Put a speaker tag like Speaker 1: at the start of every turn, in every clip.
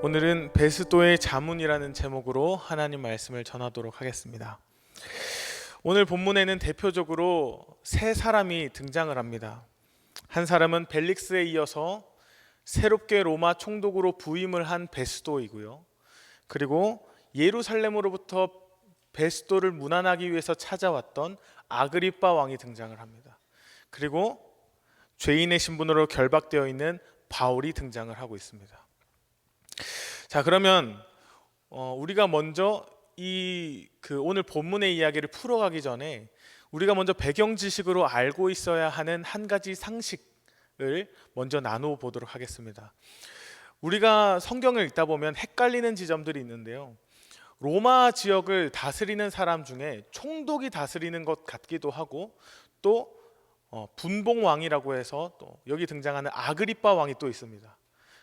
Speaker 1: 오늘은 베스도의 자문이라는 제목으로 하나님 말씀을 전하도록 하겠습니다. 오늘 본문에는 대표적으로 세 사람이 등장을 합니다. 한 사람은 벨릭스에 이어서 새롭게 로마 총독으로 부임을 한 베스도이고요. 그리고 예루살렘으로부터 베스도를 문안하기 위해서 찾아왔던 아그리빠 왕이 등장을 합니다. 그리고 죄인의 신분으로 결박되어 있는 바울이 등장을 하고 있습니다. 자, 그러면 우리가 먼저 오늘 본문의 이야기를 풀어가기 전에 우리가 먼저 배경 지식으로 알고 있어야 하는 한 가지 상식을 먼저 나누어 보도록 하겠습니다. 우리가 성경을 읽다 보면 헷갈리는 지점들이 있는데요. 로마 지역을 다스리는 사람 중에 총독이 다스리는 것 같기도 하고, 또 분봉 왕이라고 해서 또 여기 등장하는 아그리빠 왕이 또 있습니다.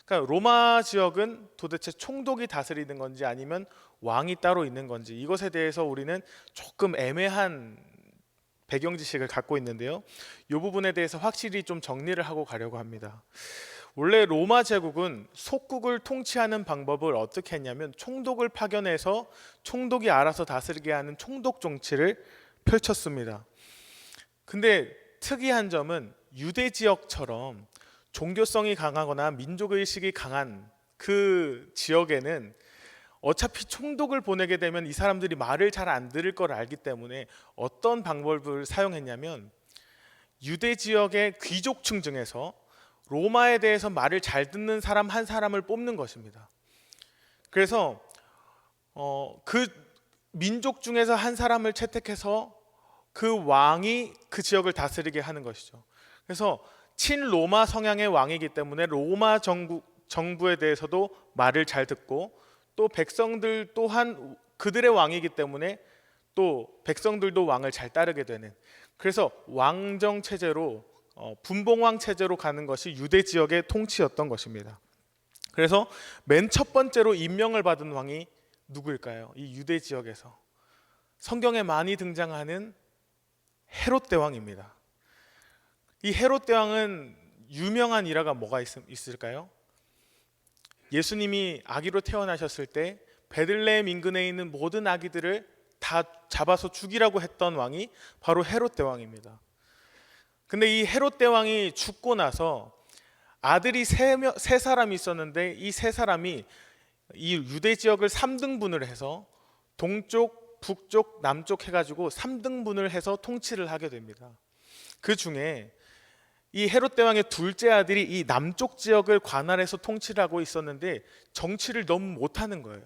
Speaker 1: 그러니까 로마 지역은 도대체 총독이 다스리는 건지 아니면 왕이 따로 있는 건지, 이것에 대해서 우리는 조금 애매한 배경 지식을 갖고 있는데요. 이 부분에 대해서 확실히 좀 정리를 하고 가려고 합니다. 원래 로마 제국은 속국을 통치하는 방법을 어떻게 했냐면 총독을 파견해서 총독이 알아서 다스리게 하는 총독 정치를 펼쳤습니다. 근데 특이한 점은 유대 지역처럼 종교성이 강하거나 민족의식이 강한 그 지역에는 어차피 총독을 보내게 되면 이 사람들이 말을 잘 안 들을 걸 알기 때문에 어떤 방법을 사용했냐면 유대 지역의 귀족층 중에서 로마에 대해서 말을 잘 듣는 사람 한 사람을 뽑는 것입니다. 그래서 그 민족 중에서 한 사람을 채택해서 그 왕이 그 지역을 다스리게 하는 것이죠. 그래서 친로마 성향의 왕이기 때문에 로마 정부에 대해서도 말을 잘 듣고, 또 백성들 또한 그들의 왕이기 때문에 또 백성들도 왕을 잘 따르게 되는, 그래서 왕정 체제로 분봉왕 체제로 가는 것이 유대 지역의 통치였던 것입니다. 그래서 맨 첫 번째로 임명을 받은 왕이 누구일까요? 이 유대 지역에서 성경에 많이 등장하는 헤롯 대왕입니다. 이 헤롯 대왕은 유명한 일화가 뭐가 있을까요? 예수님이 아기로 태어나셨을 때 베들레헴 인근에 있는 모든 아기들을 다 잡아서 죽이라고 했던 왕이 바로 헤롯 대왕입니다. 근데 이 헤롯 대왕이 죽고 나서 아들이 세 사람이 있었는데, 이 세 사람이 이 유대 지역을 3등분을 해서 동쪽, 북쪽, 남쪽 해가지고 3등분을 해서 통치를 하게 됩니다. 그 중에 이 헤롯 대왕의 둘째 아들이 이 남쪽 지역을 관할해서 통치를 하고 있었는데 정치를 너무 못하는 거예요.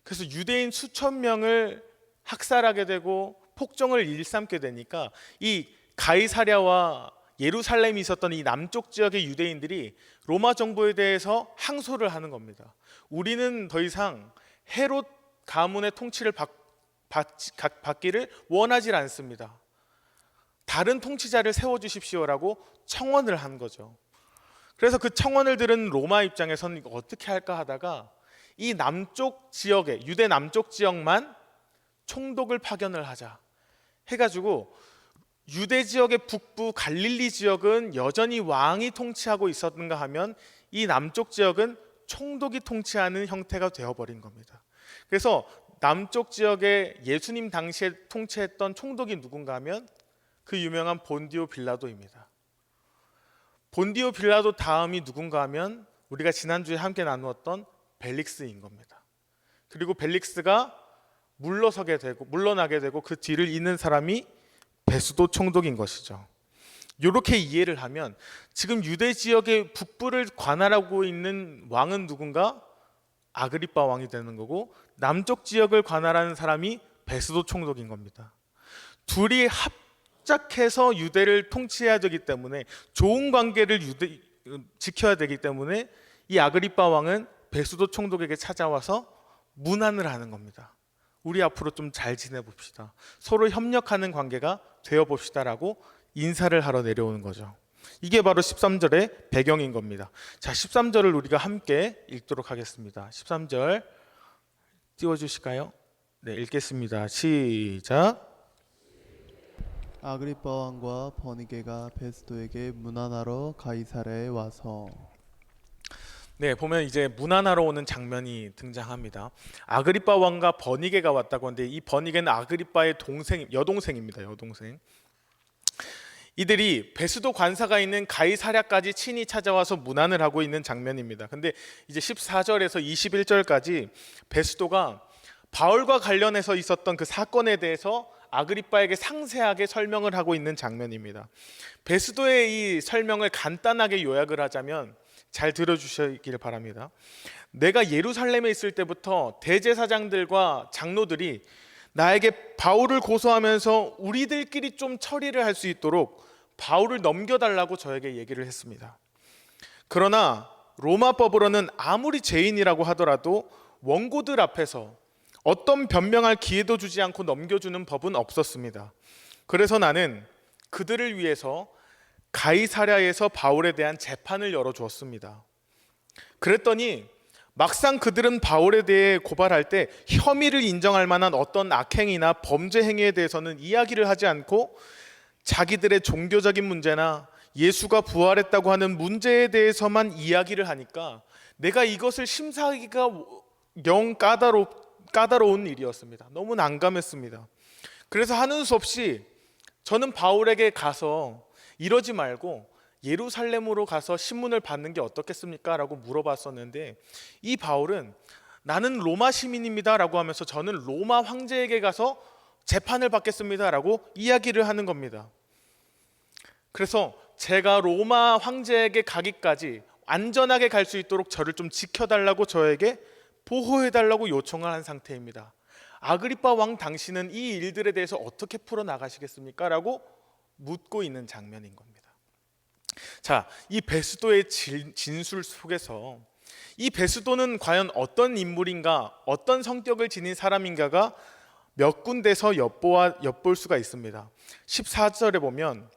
Speaker 1: 그래서 유대인 수천 명을 학살하게 되고 폭정을 일삼게 되니까 이 가이사랴와 예루살렘이 있었던 이 남쪽 지역의 유대인들이 로마 정부에 대해서 항소를 하는 겁니다. 우리는 더 이상 헤롯 가문의 통치를 받기를 원하지 않습니다. 다른 통치자를 세워주십시오라고 청원을 한 거죠. 그래서 그 청원을 들은 로마 입장에서는 이거 어떻게 할까 하다가 이 남쪽 지역에, 유대 남쪽 지역만 총독을 파견을 하자 해가지고, 유대 지역의 북부 갈릴리 지역은 여전히 왕이 통치하고 있었는가 하면 이 남쪽 지역은 총독이 통치하는 형태가 되어버린 겁니다. 그래서 남쪽 지역에 예수님 당시에 통치했던 총독이 누군가 하면 그 유명한 본디오 빌라도입니다. 본디오 빌라도 다음이 누군가 하면 우리가 지난주에 함께 나누었던 벨릭스인 겁니다. 그리고 벨릭스가 물러나게 되고 그 뒤를 잇는 사람이 베스도 총독인 것이죠. 이렇게 이해를 하면 지금 유대 지역의 북부를 관할하고 있는 왕은 누군가? 아그리빠 왕이 되는 거고, 남쪽 지역을 관할하는 사람이 베스도 총독인 겁니다. 둘이 합작해서 유대를 통치해야 되기 때문에, 좋은 관계를 지켜야 되기 때문에 이 아그리빠 왕은 베스도 총독에게 찾아와서 문안을 하는 겁니다. 우리 앞으로 좀 잘 지내봅시다, 서로 협력하는 관계가 되어봅시다라고 인사를 하러 내려오는 거죠. 이게 바로 13절의 배경인 겁니다. 자, 13절을 우리가 함께 읽도록 하겠습니다. 13절 띄워주실까요? 네, 읽겠습니다. 시작.
Speaker 2: 아그리빠 왕과 버니게가 베스도에게 문안하러 가이사랴에 와서.
Speaker 1: 네, 보면 이제 문안하러 오는 장면이 등장합니다. 아그리빠 왕과 버니게가 왔다고 하는데 이 버니게는 아그리빠의 여동생입니다. 여동생. 이들이 베스도 관사가 있는 가이사랴까지 친히 찾아와서 문안을 하고 있는 장면입니다. 근데 이제 14절에서 21절까지 베스도가 바울과 관련해서 있었던 그 사건에 대해서 아그리빠에게 상세하게 설명을 하고 있는 장면입니다. 베스도의 이 설명을 간단하게 요약을 하자면 잘 들어주시길 바랍니다. 내가 예루살렘에 있을 때부터 대제사장들과 장로들이 나에게 바울을 고소하면서 우리들끼리 좀 처리를 할 수 있도록 바울을 넘겨달라고 저에게 얘기를 했습니다. 그러나 로마법으로는 아무리 죄인이라고 하더라도 원고들 앞에서 어떤 변명할 기회도 주지 않고 넘겨주는 법은 없었습니다. 그래서 나는 그들을 위해서 가이사랴에서 바울에 대한 재판을 열어주었습니다. 그랬더니 막상 그들은 바울에 대해 고발할 때 혐의를 인정할 만한 어떤 악행이나 범죄 행위에 대해서는 이야기를 하지 않고 자기들의 종교적인 문제나 예수가 부활했다고 하는 문제에 대해서만 이야기를 하니까 내가 이것을 심사하기가 영 까다로운 일이었습니다. 너무 난감했습니다. 그래서 하는 수 없이 저는 바울에게 가서 이러지 말고 예루살렘으로 가서 신문을 받는 게 어떻겠습니까? 라고 물어봤었는데 이 바울은 나는 로마 시민입니다 라고 하면서 저는 로마 황제에게 가서 재판을 받겠습니다 라고 이야기를 하는 겁니다. 그래서 제가 로마 황제에게 가기까지 안전하게 갈 수 있도록 저를 좀 지켜달라고 저에게 보호해달라고 요청을 한 상태입니다. 아그리빠 왕 당신은 이 일들에 대해서 어떻게 풀어나가시겠습니까? 라고 묻고 있는 장면인 겁니다. 자, 이 베스도의 진술 속에서 이 베스도는 과연 어떤 인물인가, 어떤 성격을 지닌 사람인가가 몇 군데서 엿볼 수가 있습니다. 14절에 보면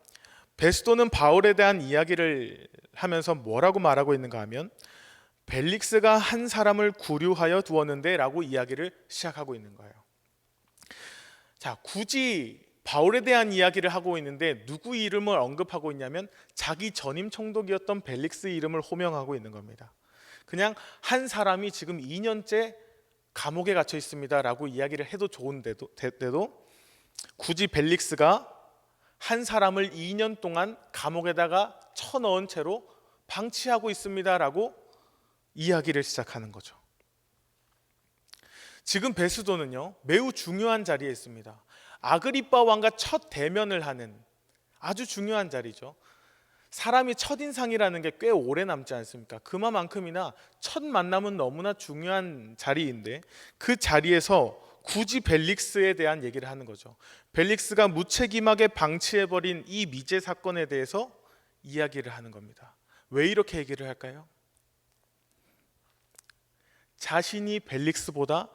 Speaker 1: 베스도는 바울에 대한 이야기를 하면서 뭐라고 말하고 있는가 하면 벨릭스가 한 사람을 구류하여 두었는데 라고 이야기를 시작하고 있는 거예요. 자, 굳이 바울에 대한 이야기를 하고 있는데 누구 이름을 언급하고 있냐면 자기 전임 총독이었던 벨릭스 이름을 호명하고 있는 겁니다. 그냥 한 사람이 지금 2년째 감옥에 갇혀 있습니다 라고 이야기를 해도 좋은데도 굳이 벨릭스가 한 사람을 2년 동안 감옥에다가 쳐넣은 채로 방치하고 있습니다 라고 이야기를 시작하는 거죠. 지금 베스도는요 매우 중요한 자리에 있습니다. 아그리빠 왕과 첫 대면을 하는 아주 중요한 자리죠. 사람이 첫인상이라는 게 꽤 오래 남지 않습니까? 그만큼이나 첫 만남은 너무나 중요한 자리인데 그 자리에서 굳이 벨릭스에 대한 얘기를 하는 거죠. 벨릭스가 무책임하게 방치해버린 이 미제 사건에 대해서 이야기를 하는 겁니다. 왜 이렇게 얘기를 할까요? 자신이 벨릭스보다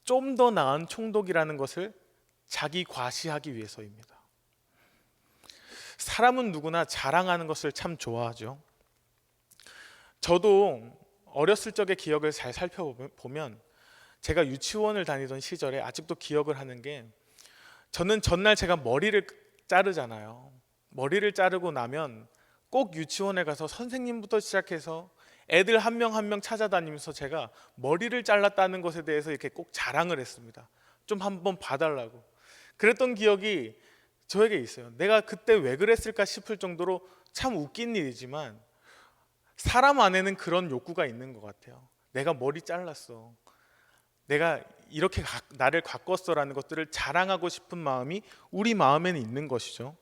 Speaker 1: 좀 더 나은 총독이라는 것을 자기 과시하기 위해서입니다. 사람은 누구나 자랑하는 것을 참 좋아하죠. 저도 어렸을 적의 기억을 잘 살펴보면 제가 유치원을 다니던 시절에 아직도 기억을 하는 게 저는 전날 제가 머리를 자르잖아요. 머리를 자르고 나면 꼭 유치원에 가서 선생님부터 시작해서 애들 한 명 한 명 찾아다니면서 제가 머리를 잘랐다는 것에 대해서 이렇게 꼭 자랑을 했습니다. 좀 한번 봐달라고. 그랬던 기억이 저에게 있어요. 내가 그때 왜 그랬을까 싶을 정도로 참 웃긴 일이지만 사람 안에는 그런 욕구가 있는 것 같아요. 내가 머리 잘랐어. 내가 이렇게 나를 가꿨어라는 것들을 자랑하고 싶은 마음이 우리 마음에는 있는 것이죠.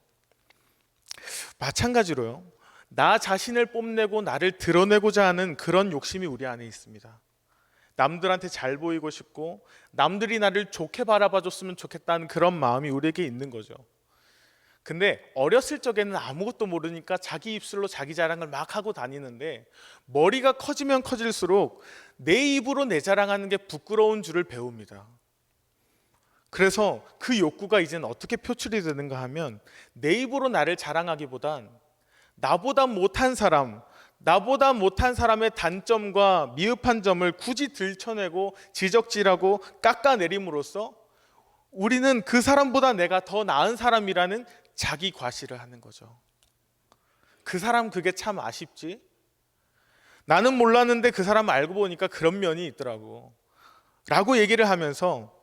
Speaker 1: 마찬가지로요. 나 자신을 뽐내고 나를 드러내고자 하는 그런 욕심이 우리 안에 있습니다. 남들한테 잘 보이고 싶고 남들이 나를 좋게 바라봐줬으면 좋겠다는 그런 마음이 우리에게 있는 거죠. 근데 어렸을 적에는 아무것도 모르니까 자기 입술로 자기 자랑을 막 하고 다니는데 머리가 커지면 커질수록 내 입으로 내 자랑하는 게 부끄러운 줄을 배웁니다. 그래서 그 욕구가 이제는 어떻게 표출이 되는가 하면 내 입으로 나를 자랑하기보단 나보다 못한 사람의 단점과 미흡한 점을 굳이 들춰내고 지적질하고 깎아내림으로써 우리는 그 사람보다 내가 더 나은 사람이라는 자기 과시를 하는 거죠. 그 사람 그게 참 아쉽지? 나는 몰랐는데 그 사람 알고 보니까 그런 면이 있더라고 라고 얘기를 하면서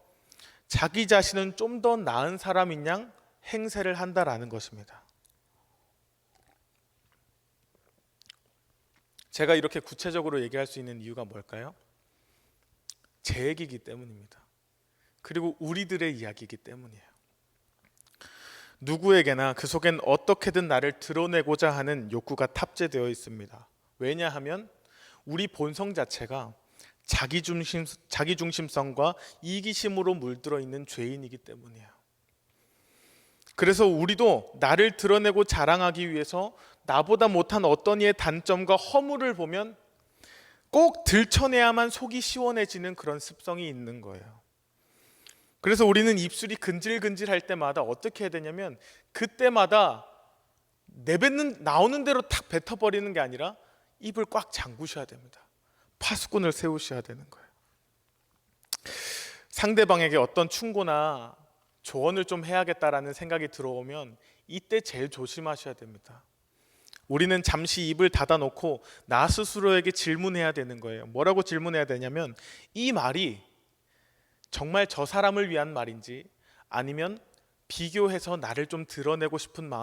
Speaker 1: 자기 자신은 좀 더 나은 사람인 양 행세를 한다라는 것입니다. 제가 이렇게 구체적으로 얘기할 수 있는 이유가 뭘까요? 제 얘기이기 때문입니다. 그리고 우리들의 이야기이기 때문이에요. 누구에게나 그 속엔 어떻게든 나를 드러내고자 하는 욕구가 탑재되어 있습니다. 왜냐하면 우리 본성 자체가 자기중심성과 이기심으로 물들어 있는 죄인이기 때문이에요. 그래서 우리도 나를 드러내고 자랑하기 위해서 나보다 못한 어떤 이의 단점과 허물을 보면 꼭 들춰내야만 속이 시원해지는 그런 습성이 있는 거예요. 그래서 우리는 입술이 근질근질할 때마다 어떻게 해야 되냐면 그때마다 나오는 대로 탁 뱉어버리는 게 아니라 입을 꽉 잠그셔야 됩니다. 파수꾼을 세우셔야 되는 거예요. 상대방에게 어떤 충고나 조언을 좀 해야겠다라는 생각이 들어오면 이때 제일 조심하셔야 됩니다. 우리는 잠시 입을 닫아놓고 나 스스로에게 질문해야 되는 거예요. 뭐라고 질문해야 되냐면 이 말이 정말 저 사람을 위한 말인지 아니면 비교해서 나를 좀 드러내고 싶은 마음